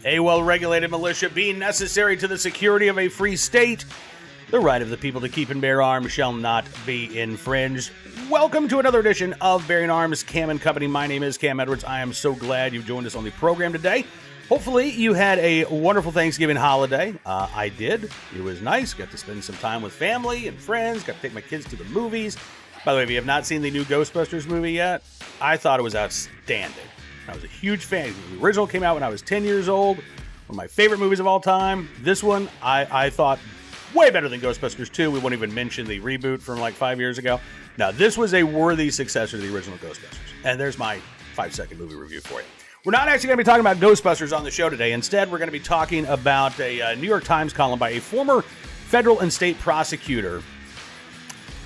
A well-regulated militia being necessary to the security of a free state, the right of the people to keep and bear arms shall not be infringed. Welcome to another edition of Bearing Arms, Cam and Company. My name is Cam Edwards. I am so glad you've joined us on the program today. Hopefully you had a wonderful Thanksgiving holiday. I did. It was nice. Got to spend some time with family and friends. Got to take my kids to the movies. By the way, if you have not seen the new Ghostbusters movie yet, I thought it was outstanding. I was a huge fan. The original came out when I was 10 years old. One of my favorite movies of all time. This one, I thought way better than Ghostbusters 2. We won't even mention the reboot from like 5 years ago. Now, this was a worthy successor to the original Ghostbusters. And there's my 5-second movie review for you. We're not actually going to be talking about Ghostbusters on the show today. Instead, we're going to be talking about a New York Times column by a former federal and state prosecutor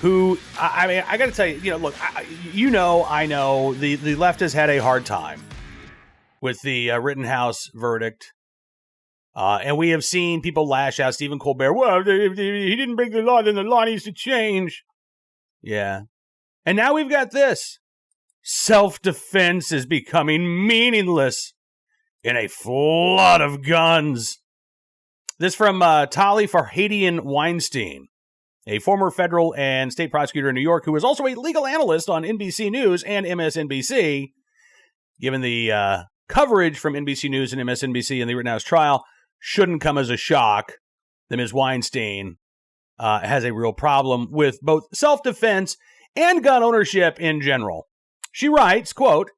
who, I got to tell you, look, I know the left has had a hard time with the Rittenhouse verdict. And we have seen people lash out. Stephen Colbert, well, if he didn't break the law, then the law needs to change. Yeah. And now we've got this. Self-defense is becoming meaningless in a flood of guns. This from Tali Farhadian Weinstein, a former federal and state prosecutor in New York who is also a legal analyst on NBC News and MSNBC. Given the coverage from NBC News and MSNBC in the Rittenhouse trial, shouldn't come as a shock that Ms. Weinstein has a real problem with both self-defense and gun ownership in general. She writes, quote,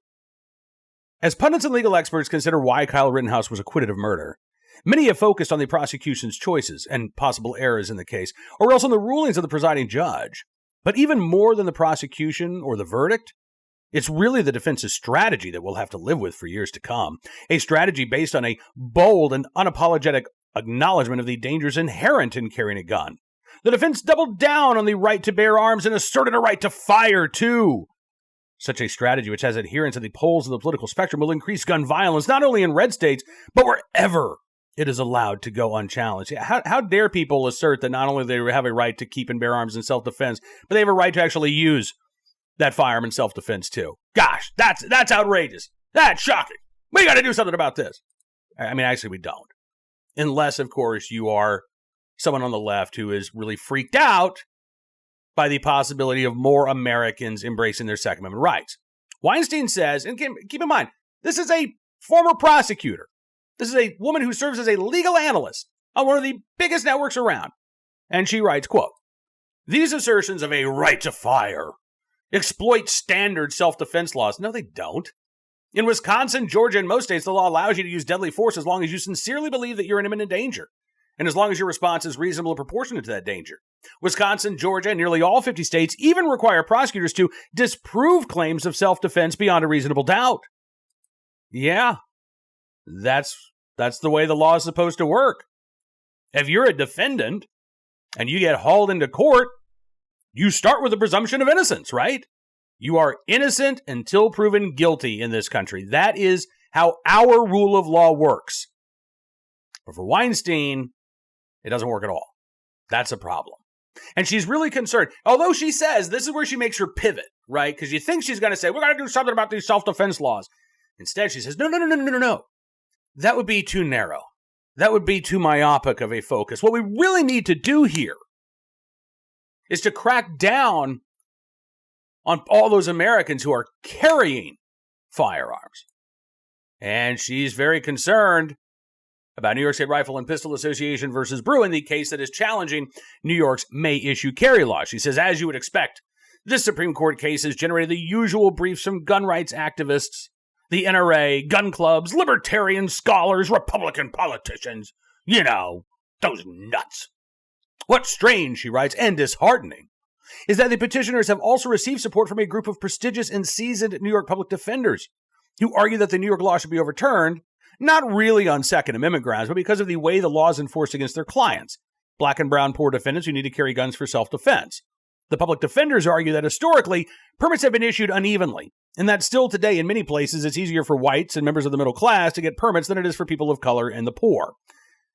"As pundits and legal experts consider why Kyle Rittenhouse was acquitted of murder, many have focused on the prosecution's choices and possible errors in the case, or else on the rulings of the presiding judge. But even more than the prosecution or the verdict, it's really the defense's strategy that we'll have to live with for years to come. A strategy based on a bold and unapologetic acknowledgement of the dangers inherent in carrying a gun. The defense doubled down on the right to bear arms and asserted a right to fire, too. Such a strategy, which has adherents at the poles of the political spectrum, will increase gun violence, not only in red states, but wherever it is allowed to go unchallenged." How dare people assert that not only do they have a right to keep and bear arms in self-defense, but they have a right to actually use that firearm in self-defense, too? Gosh, that's outrageous. That's shocking. We got to do something about this. I mean, actually, we don't. Unless, of course, you are someone on the left who is really freaked out by the possibility of more Americans embracing their Second Amendment rights. Weinstein says, and keep in mind, this is a former prosecutor. This is a woman who serves as a legal analyst on one of the biggest networks around. And she writes, quote, "These assertions of a right to fire exploit standard self-defense laws." No, they don't. In Wisconsin, Georgia, and most states, the law allows you to use deadly force as long as you sincerely believe that you're in imminent danger, and as long as your response is reasonable and proportionate to that danger. Wisconsin, Georgia, and nearly all 50 states even require prosecutors to disprove claims of self-defense beyond a reasonable doubt. Yeah, that's the way the law is supposed to work. If you're a defendant and you get hauled into court, you start with the presumption of innocence, right? You are innocent until proven guilty in this country. That is how our rule of law works. But for Weinstein, it doesn't work at all. That's a problem. And she's really concerned. Although she says this is where she makes her pivot, right? Because you think she's going to say, we're going to do something about these self-defense laws. Instead, she says, no. That would be too narrow. That would be too myopic of a focus. What we really need to do here is to crack down on all those Americans who are carrying firearms. And she's very concerned about New York State Rifle and Pistol Association versus Bruin, the case that is challenging New York's May issue carry law. She says, as you would expect, this Supreme Court case has generated the usual briefs from gun rights activists, the NRA, gun clubs, libertarian scholars, Republican politicians. You know, those nuts. What's strange, she writes, and disheartening, is that the petitioners have also received support from a group of prestigious and seasoned New York public defenders who argue that the New York law should be overturned, not really on Second Amendment grounds, but because of the way the law is enforced against their clients, black and brown poor defendants who need to carry guns for self-defense. The public defenders argue that historically, permits have been issued unevenly, and that still today in many places it's easier for whites and members of the middle class to get permits than it is for people of color and the poor.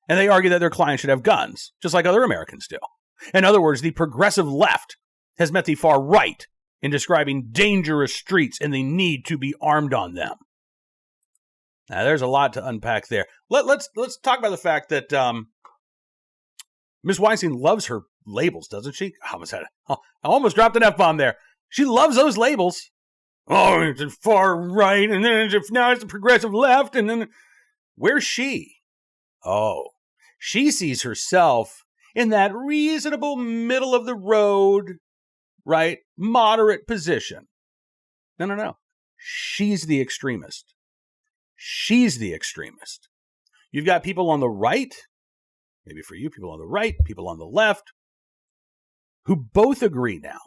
And they argue that their clients should have guns, just like other Americans do. In other words, the progressive left has met the far right in describing dangerous streets and the need to be armed on them. Now, there's a lot to unpack there. Let's talk about the fact that Ms. Weinstein loves her labels, doesn't she? I almost dropped an F-bomb there. She loves those labels. Oh, it's the far right, and then now it's the progressive left, and then where's she? Oh, she sees herself in that reasonable middle of the road, right, moderate position. No. She's the extremist. She's the extremist. You've got people on the right, maybe for you, people on the right, people on the left, who both agree now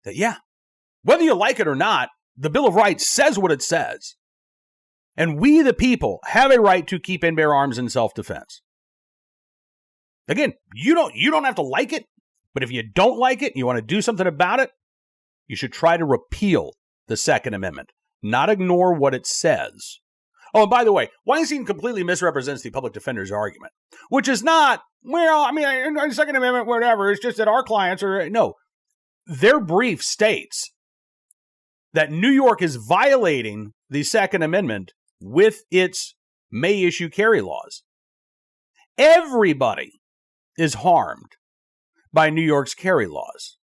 that, yeah, whether you like it or not, the Bill of Rights says what it says. And we, the people, have a right to keep and bear arms in self-defense. Again, you don't have to like it, but if you don't like it and you want to do something about it, you should try to repeal the Second Amendment, not ignore what it says. Oh, and by the way, Weinstein completely misrepresents the public defender's argument, which is not, Second Amendment, whatever. It's just that our clients are, no. Their brief states that New York is violating the Second Amendment with its may issue carry laws. Everybody is harmed by New York's carry laws,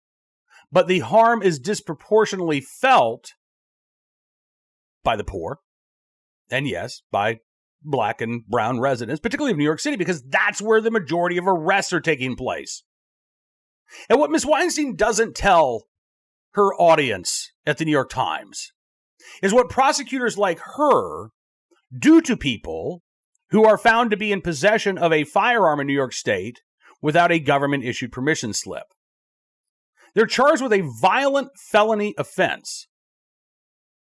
but the harm is disproportionately felt by the poor, and yes, by black and brown residents, particularly of New York City, because that's where the majority of arrests are taking place. And what Ms. Weinstein doesn't tell her audience at the New York Times is what prosecutors like her do to people who are found to be in possession of a firearm in New York State without a government-issued permission slip. They're charged with a violent felony offense,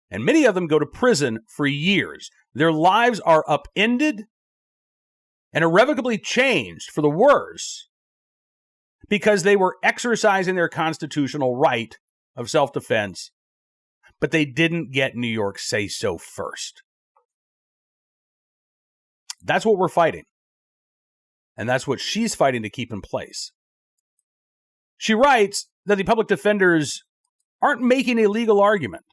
and many of them go to prison for years. Their lives are upended and irrevocably changed for the worse because they were exercising their constitutional right of self-defense, but they didn't get New York say so first. That's what we're fighting. And that's what she's fighting to keep in place. She writes that the public defenders aren't making a legal argument,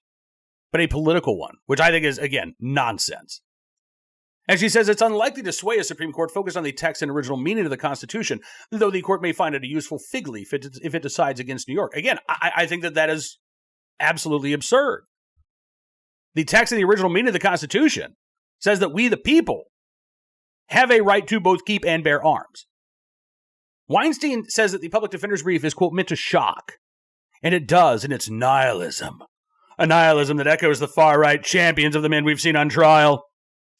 but a political one, which I think is, again, nonsense. And she says it's unlikely to sway a Supreme Court focused on the text and original meaning of the Constitution, though the court may find it a useful fig leaf if it decides against New York. Again, I think that is absolutely absurd. The text and the original meaning of the Constitution says that we, the people, have a right to both keep and bear arms. Weinstein says that the public defender's brief is, quote, meant to shock. And it does, and it's nihilism. A nihilism that echoes the far-right champions of the men we've seen on trial.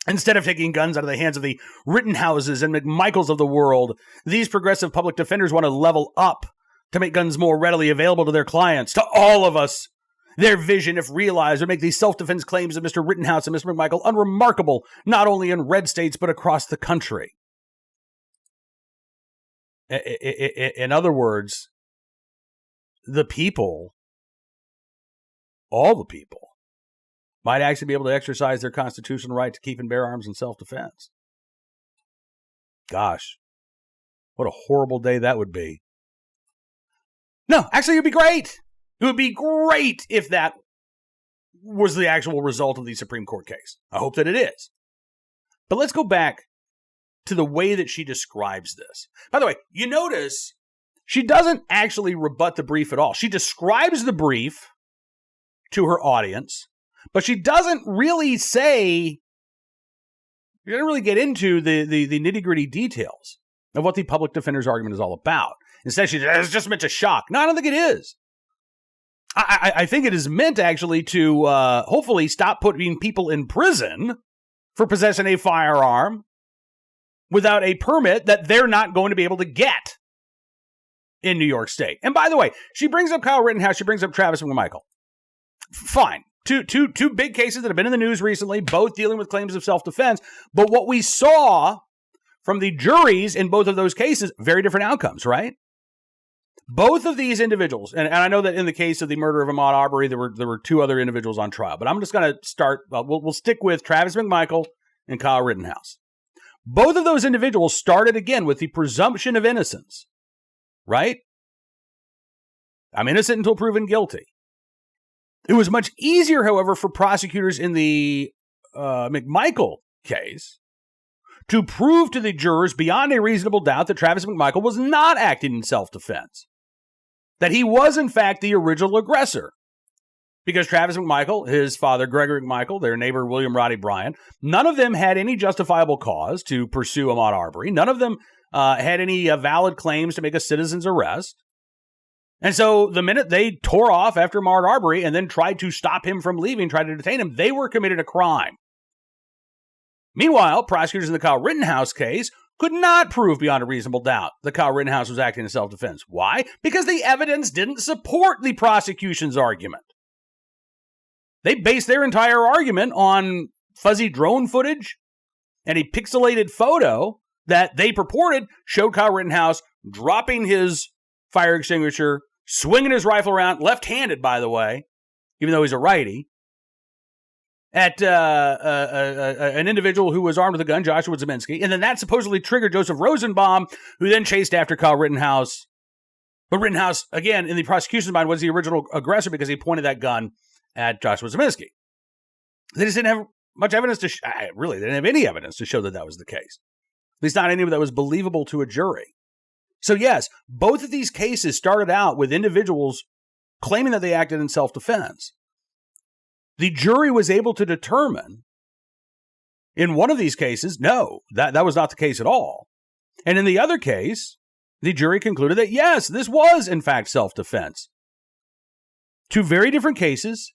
Instead of taking guns out of the hands of the Rittenhouses and McMichaels of the world, these progressive public defenders want to level up to make guns more readily available to their clients, to all of us. Their vision, if realized, would make these self-defense claims of Mr. Rittenhouse and Mr. McMichael unremarkable, not only in red states, but across the country. In other words, the people, all the people, might actually be able to exercise their constitutional right to keep and bear arms in self-defense. Gosh, what a horrible day that would be. No, actually, it would be great. It would be great if that was the actual result of the Supreme Court case. I hope that it is. But let's go back to the way that she describes this. By the way, you notice she doesn't actually rebut the brief at all. She describes the brief to her audience, but she doesn't really say, she doesn't really get into the nitty-gritty details of what the public defender's argument is all about. Instead, she says, it's just meant to shock. No, I don't think it is. I think it is meant actually to hopefully stop putting people in prison for possessing a firearm without a permit that they're not going to be able to get in New York State. And by the way, she brings up Kyle Rittenhouse, she brings up Travis McMichael. Fine. Two big cases that have been in the news recently, both dealing with claims of self-defense. But what we saw from the juries in both of those cases, very different outcomes, right? Both of these individuals, and I know that in the case of the murder of Ahmaud Arbery, there were two other individuals on trial, but I'm just going to start, we'll stick with Travis McMichael and Kyle Rittenhouse. Both of those individuals started again with the presumption of innocence, right? I'm innocent until proven guilty. It was much easier, however, for prosecutors in the McMichael case to prove to the jurors beyond a reasonable doubt that Travis McMichael was not acting in self-defense, that he was, in fact, the original aggressor. Because Travis McMichael, his father, Gregory McMichael, their neighbor, William Roddy Bryan, none of them had any justifiable cause to pursue Ahmaud Arbery. None of them had any valid claims to make a citizen's arrest. And so the minute they tore off after Ahmaud Arbery and then tried to stop him from leaving, tried to detain him, they were committed a crime. Meanwhile, prosecutors in the Kyle Rittenhouse case could not prove beyond a reasonable doubt that Kyle Rittenhouse was acting in self-defense. Why? Because the evidence didn't support the prosecution's argument. They based their entire argument on fuzzy drone footage and a pixelated photo that they purported showed Kyle Rittenhouse dropping his fire extinguisher, swinging his rifle around, left-handed, by the way, even though he's a righty, at an individual who was armed with a gun, Joshua Zeminski, and then that supposedly triggered Joseph Rosenbaum, who then chased after Kyle Rittenhouse. But Rittenhouse, again, in the prosecution's mind, was the original aggressor because he pointed that gun at Joshua Zeminski. They just didn't have much evidence to really, they didn't have any evidence to show that that was the case. At least not any that was believable to a jury. So yes, both of these cases started out with individuals claiming that they acted in self-defense. The jury was able to determine in one of these cases, no, that was not the case at all. And in the other case, the jury concluded that yes, this was in fact self-defense. Two very different cases,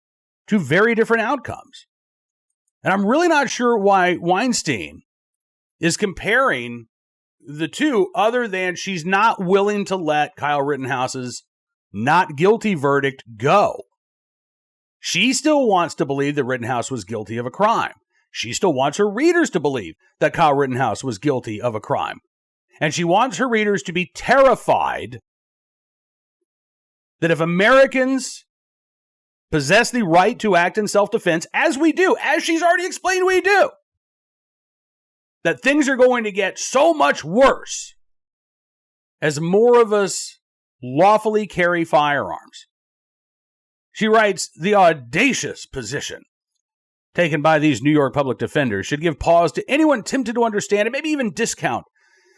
two very different outcomes. And I'm really not sure why Weinstein is comparing the two other than she's not willing to let Kyle Rittenhouse's not guilty verdict go. She still wants to believe that Rittenhouse was guilty of a crime. She still wants her readers to believe that Kyle Rittenhouse was guilty of a crime. And she wants her readers to be terrified that if Americans possess the right to act in self-defense, as we do, as she's already explained we do, that things are going to get so much worse as more of us lawfully carry firearms. She writes, the audacious position taken by these New York public defenders should give pause to anyone tempted to understand and maybe even discount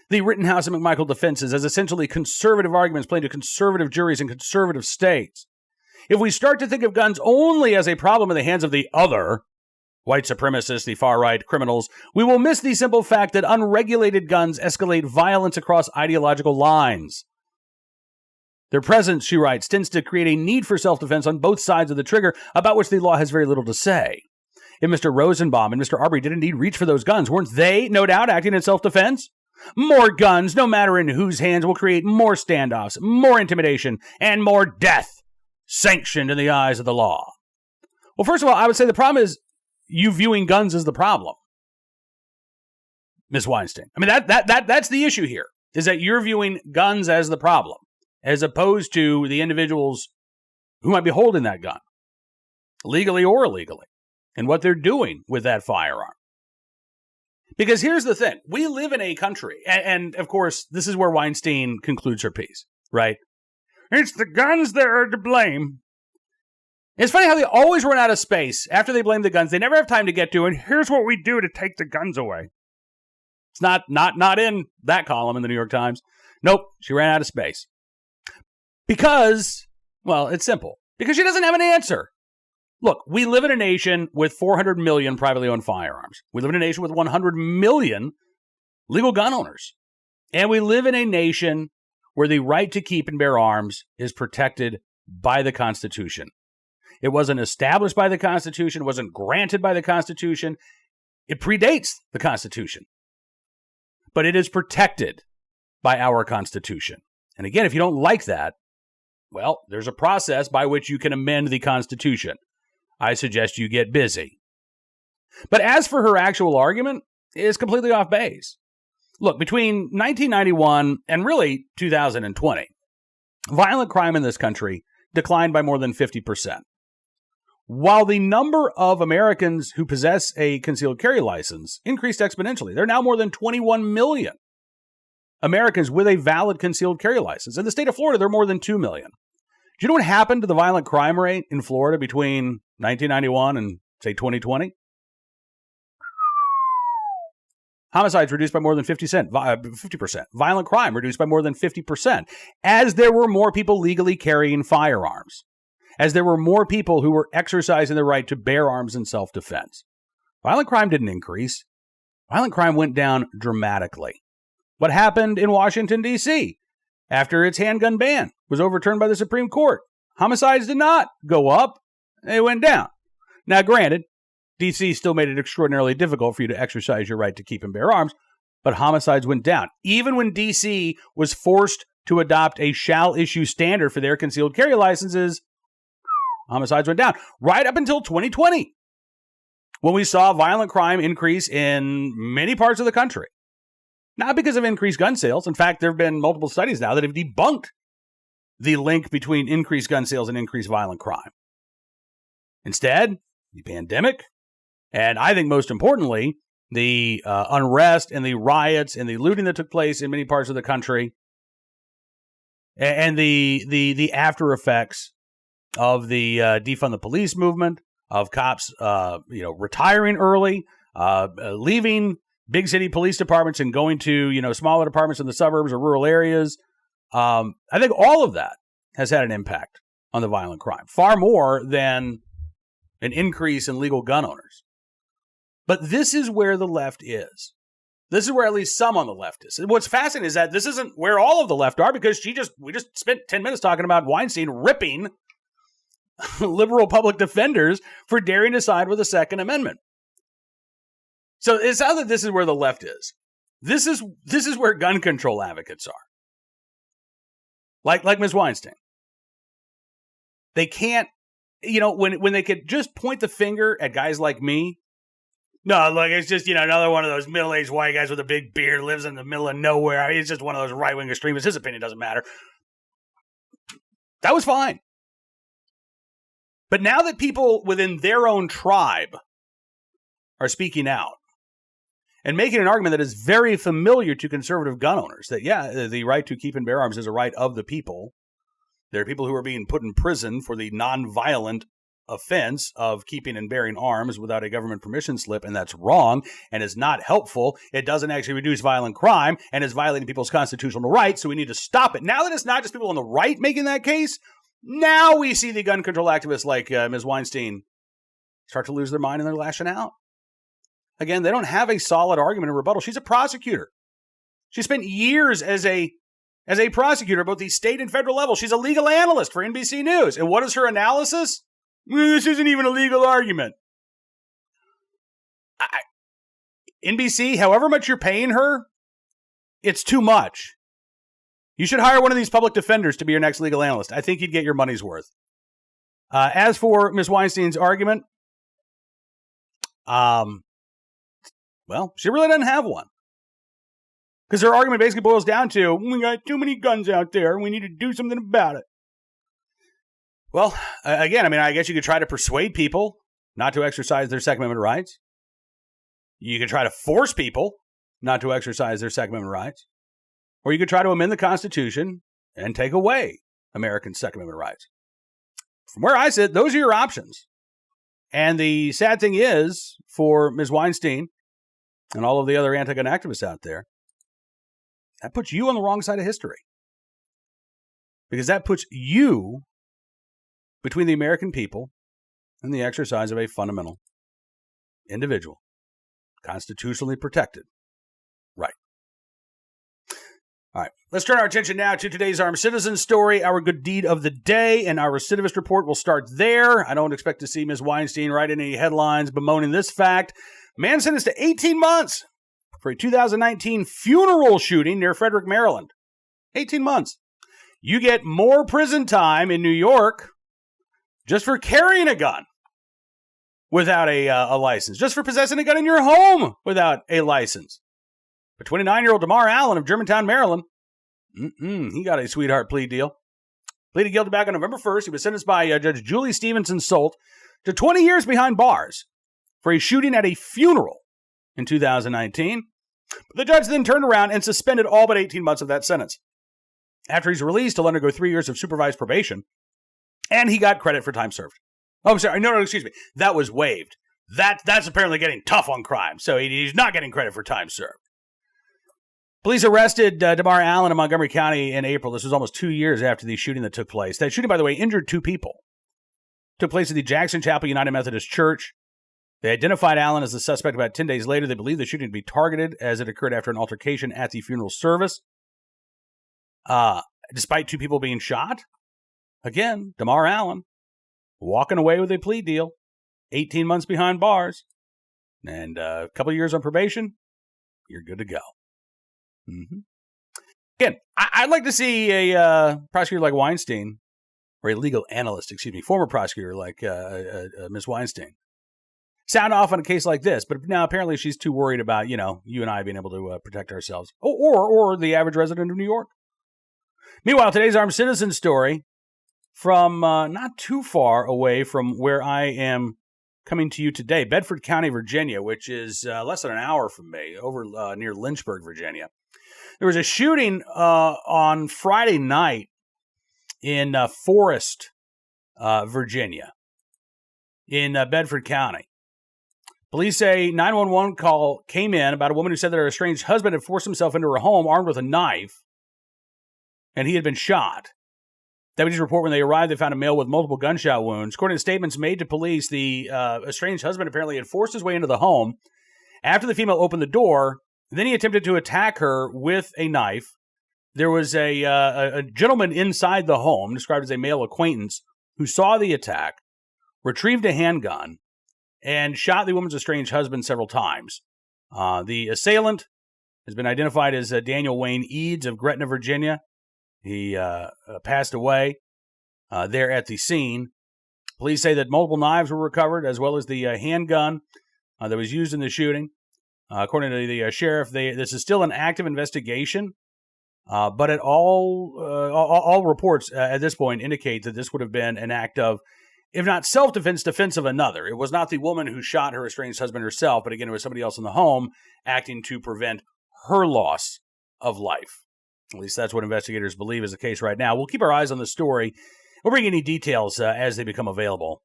the Rittenhouse and McMichael defenses as essentially conservative arguments played to conservative juries in conservative states. If we start to think of guns only as a problem in the hands of the other, white supremacists, the far-right criminals, we will miss the simple fact that unregulated guns escalate violence across ideological lines. Their presence, she writes, tends to create a need for self-defense on both sides of the trigger, about which the law has very little to say. If Mr. Rosenbaum and Mr. Arbery did indeed reach for those guns, weren't they, no doubt, acting in self-defense? More guns, no matter in whose hands, will create more standoffs, more intimidation, and more death, sanctioned in the eyes of the law. Well, first of all, I would say the problem is you viewing guns as the problem, Ms. Weinstein. I mean, that's the issue here, is that you're viewing guns as the problem, as opposed to the individuals who might be holding that gun, legally or illegally, and what they're doing with that firearm. Because here's the thing. We live in a country, and of course, this is where Weinstein concludes her piece, right? It's the guns that are to blame. It's funny how they always run out of space after they blame the guns. They never have time to get to, and here's what we do to take the guns away. It's not in that column in the New York Times. Nope, she ran out of space. Because, well, it's simple. Because she doesn't have an answer. Look, we live in a nation with 400 million privately owned firearms. We live in a nation with 100 million legal gun owners. And we live in a nation where the right to keep and bear arms is protected by the Constitution. It wasn't established by the Constitution. It wasn't granted by the Constitution. It predates the Constitution. But it is protected by our Constitution. And again, if you don't like that, well, there's a process by which you can amend the Constitution. I suggest you get busy. But as for her actual argument, it's completely off base. Look, between 1991 and really 2020, violent crime in this country declined by more than 50%. While the number of Americans who possess a concealed carry license increased exponentially. There are now more than 21 million Americans with a valid concealed carry license. In the state of Florida, there are more than 2 million. Do you know what happened to the violent crime rate in Florida between 1991 and, say, 2020? Homicides reduced by more than 50%. Violent crime reduced by more than 50%. As there were more people legally carrying firearms. As there were more people who were exercising the right to bear arms in self-defense. Violent crime didn't increase. Violent crime went down dramatically. What happened in Washington, D.C. after its handgun ban was overturned by the Supreme Court? Homicides did not go up. They went down. Now, granted, D.C. still made it extraordinarily difficult for you to exercise your right to keep and bear arms, but homicides went down. Even when D.C. was forced to adopt a shall-issue standard for their concealed carry licenses, homicides went down. Right up until 2020, when we saw violent crime increase in many parts of the country. Not because of increased gun sales. In fact, there have been multiple studies now that have debunked the link between increased gun sales and increased violent crime. Instead, the pandemic, and I think most importantly, the unrest and the riots and the looting that took place in many parts of the country, and the after effects of the defund the police movement, of cops retiring early, leaving big city police departments and going to smaller departments in the suburbs or rural areas. I think all of that has had an impact on the violent crime, far more than an increase in legal gun owners. But this is where the left is. This is where at least some on the left is. And what's fascinating is that this isn't where all of the left are, because we just spent 10 minutes talking about Weinstein ripping liberal public defenders for daring to side with the Second Amendment. So it sounds like this is where the left is. This is where gun control advocates are. Like Ms. Weinstein. They can't, when they could just point the finger at guys like me. No, look, it's just, another one of those middle-aged white guys with a big beard, lives in the middle of nowhere. I mean, it's just one of those right-wing extremists. His opinion doesn't matter. That was fine. But now that people within their own tribe are speaking out and making an argument that is very familiar to conservative gun owners, that, the right to keep and bear arms is a right of the people. There are people who are being put in prison for the nonviolent offense of keeping and bearing arms without a government permission slip, and that's wrong and is not helpful. It doesn't actually reduce violent crime and is violating people's constitutional rights, so we need to stop it. Now that it's not just people on the right making that case, now we see the gun control activists like Ms. Weinstein start to lose their mind and they're lashing out. Again, they don't have a solid argument in rebuttal. She's a prosecutor. She spent years as a prosecutor at both the state and federal level. She's a legal analyst for NBC News. And what is her analysis? This isn't even a legal argument. NBC, however much you're paying her, it's too much. You should hire one of these public defenders to be your next legal analyst. I think you'd get your money's worth. As for Ms. Weinstein's argument, she really doesn't have one. Because her argument basically boils down to, we got too many guns out there, we need to do something about it. Well, again, I guess you could try to persuade people not to exercise their Second Amendment rights. You could try to force people not to exercise their Second Amendment rights. Or you could try to amend the Constitution and take away American Second Amendment rights. From where I sit, those are your options. And the sad thing is, for Ms. Weinstein and all of the other anti-gun activists out there, that puts you on the wrong side of history. Because that puts you between the American people and the exercise of a fundamental, individual, constitutionally protected right. All right, let's turn our attention now to today's Armed Citizen story, our good deed of the day, and our recidivist report will start there. I don't expect to see Ms. Weinstein write any headlines bemoaning this fact. Man sentenced to 18 months for a 2019 funeral shooting near Frederick, Maryland. 18 months. You get more prison time in New York just for carrying a gun without a license, just for possessing a gun in your home without a license. But 29-year-old DeMar Allen of Germantown, Maryland, he got a sweetheart plea deal. Pleaded guilty back on November 1st. He was sentenced by Judge Julie Stevenson Solt to 20 years behind bars for a shooting at a funeral in 2019. But the judge then turned around and suspended all but 18 months of that sentence. After he's released, he'll undergo 3 years of supervised probation, and he got credit for time served. Oh, I'm sorry. No, excuse me. That was waived. That's apparently getting tough on crime, so he's not getting credit for time served. Police arrested Damar Allen in Montgomery County in April. This was almost 2 years after the shooting that took place. That shooting, by the way, injured 2 people. Took place at the Jackson Chapel United Methodist Church. They identified Allen as the suspect about 10 days later. They believe the shooting to be targeted as it occurred after an altercation at the funeral service. Despite 2 people being shot, again, Damar Allen walking away with a plea deal, 18 months behind bars, and a couple of years on probation, you're good to go. Mm-hmm. Again, I'd like to see a prosecutor like Weinstein, or a legal analyst, former prosecutor like Ms. Weinstein, sound off on a case like this. But now apparently she's too worried about, you and I being able to protect ourselves, or the average resident of New York. Meanwhile, today's armed citizen story from not too far away from where I am coming to you today, Bedford County, Virginia, which is less than an hour from me, over near Lynchburg, Virginia. There was a shooting on Friday night in Forest, Virginia, in Bedford County. Police say 911 call came in about a woman who said that her estranged husband had forced himself into her home armed with a knife, and he had been shot. Deputies report when they arrived, they found a male with multiple gunshot wounds. According to statements made to police, the estranged husband apparently had forced his way into the home. After the female opened the door, then he attempted to attack her with a knife. There was a gentleman inside the home, described as a male acquaintance, who saw the attack, retrieved a handgun, and shot the woman's estranged husband several times. The assailant has been identified as Daniel Wayne Eads of Gretna, Virginia. He passed away there at the scene. Police say that multiple knives were recovered, as well as the handgun that was used in the shooting. According to the sheriff, this is still an active investigation, but all reports at this point indicate that this would have been an act of, if not self-defense, defense of another. It was not the woman who shot her estranged husband herself, but again, it was somebody else in the home acting to prevent her loss of life. At least that's what investigators believe is the case right now. We'll keep our eyes on the story. We'll bring any details as they become available.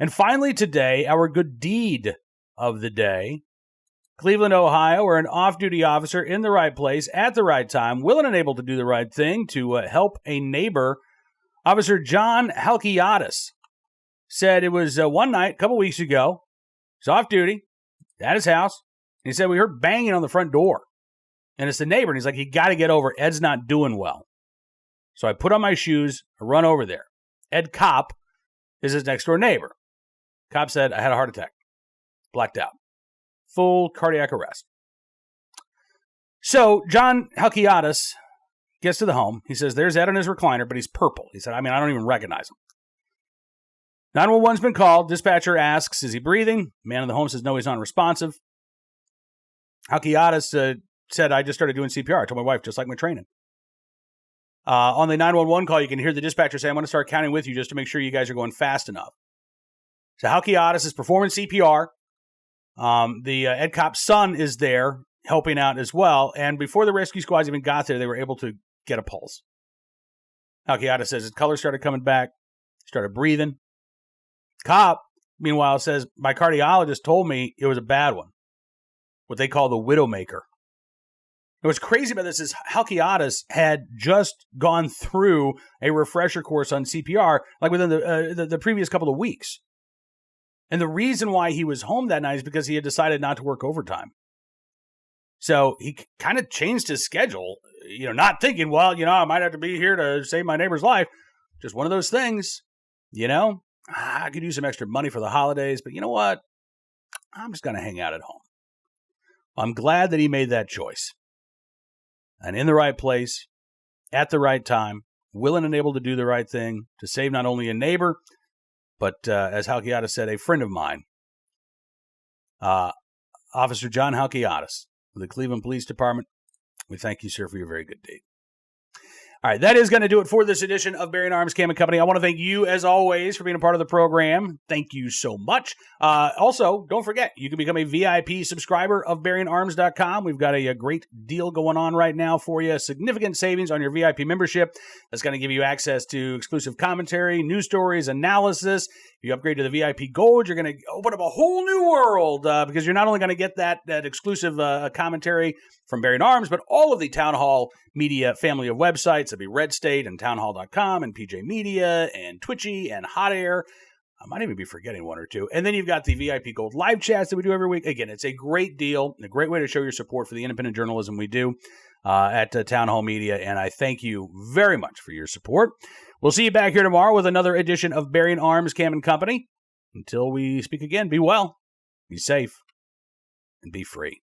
And finally today, our good deed of the day. Cleveland, Ohio, where an off-duty officer in the right place at the right time, willing and able to do the right thing to help a neighbor. Officer John Halkiadis said it was one night, a couple weeks ago. He's off-duty at his house. And he said, we heard banging on the front door. And it's the neighbor. And he's like, you got to get over. Ed's not doing well. So I put on my shoes, I run over there. Ed Kopp is his next door neighbor. Kopp said, I had a heart attack. Blacked out. Full cardiac arrest. So John Halkiadis gets to the home. He says, there's Ed on his recliner, but he's purple. He said, I don't even recognize him. 911's been called. Dispatcher asks, is he breathing? Man in the home says, no, he's non-responsive. Halkiadis said, I just started doing CPR. I told my wife, just like my training. On the 911 call, you can hear the dispatcher say, I'm going to start counting with you just to make sure you guys are going fast enough. So Halkiadis is performing CPR. The Ed Kopp's son is there helping out as well. And before the rescue squads even got there, they were able to get a pulse. Halkiadis says his color started coming back, started breathing. Kopp, meanwhile, says, my cardiologist told me it was a bad one. What they call the widowmaker. What's crazy about this is Halkiadis had just gone through a refresher course on CPR like within the previous couple of weeks. And the reason why he was home that night is because he had decided not to work overtime. So he kind of changed his schedule, not thinking, well, I might have to be here to save my neighbor's life. Just one of those things, I could use some extra money for the holidays, but you know what? I'm just going to hang out at home. I'm glad that he made that choice. And in the right place, at the right time, willing and able to do the right thing to save not only a neighbor, but as Halkiadis said, a friend of mine. Officer John Halkiadis of the Cleveland Police Department, we thank you, sir, for your very good deed. All right, that is going to do it for this edition of Bearing Arms Cam & Company. I want to thank you, as always, for being a part of the program. Thank you so much. Also, don't forget, you can become a VIP subscriber of BearingArms.com. We've got a great deal going on right now for you. Significant savings on your VIP membership. That's going to give you access to exclusive commentary, news stories, analysis. If you upgrade to the VIP Gold, you're going to open up a whole new world because you're not only going to get that exclusive commentary from Bearing Arms, but all of the Town Hall Media family of websites. That'd be Red State and townhall.com and PJ Media and Twitchy and Hot Air. I might even be forgetting one or two. And then you've got the VIP Gold live chats that we do every week. Again, it's a great deal, a great way to show your support for the independent journalism we do at Town Hall Media. And I thank you very much for your support. We'll see you back here tomorrow with another edition of Bearing Arms Cam & Company. Until we speak again, be well, be safe, and be free.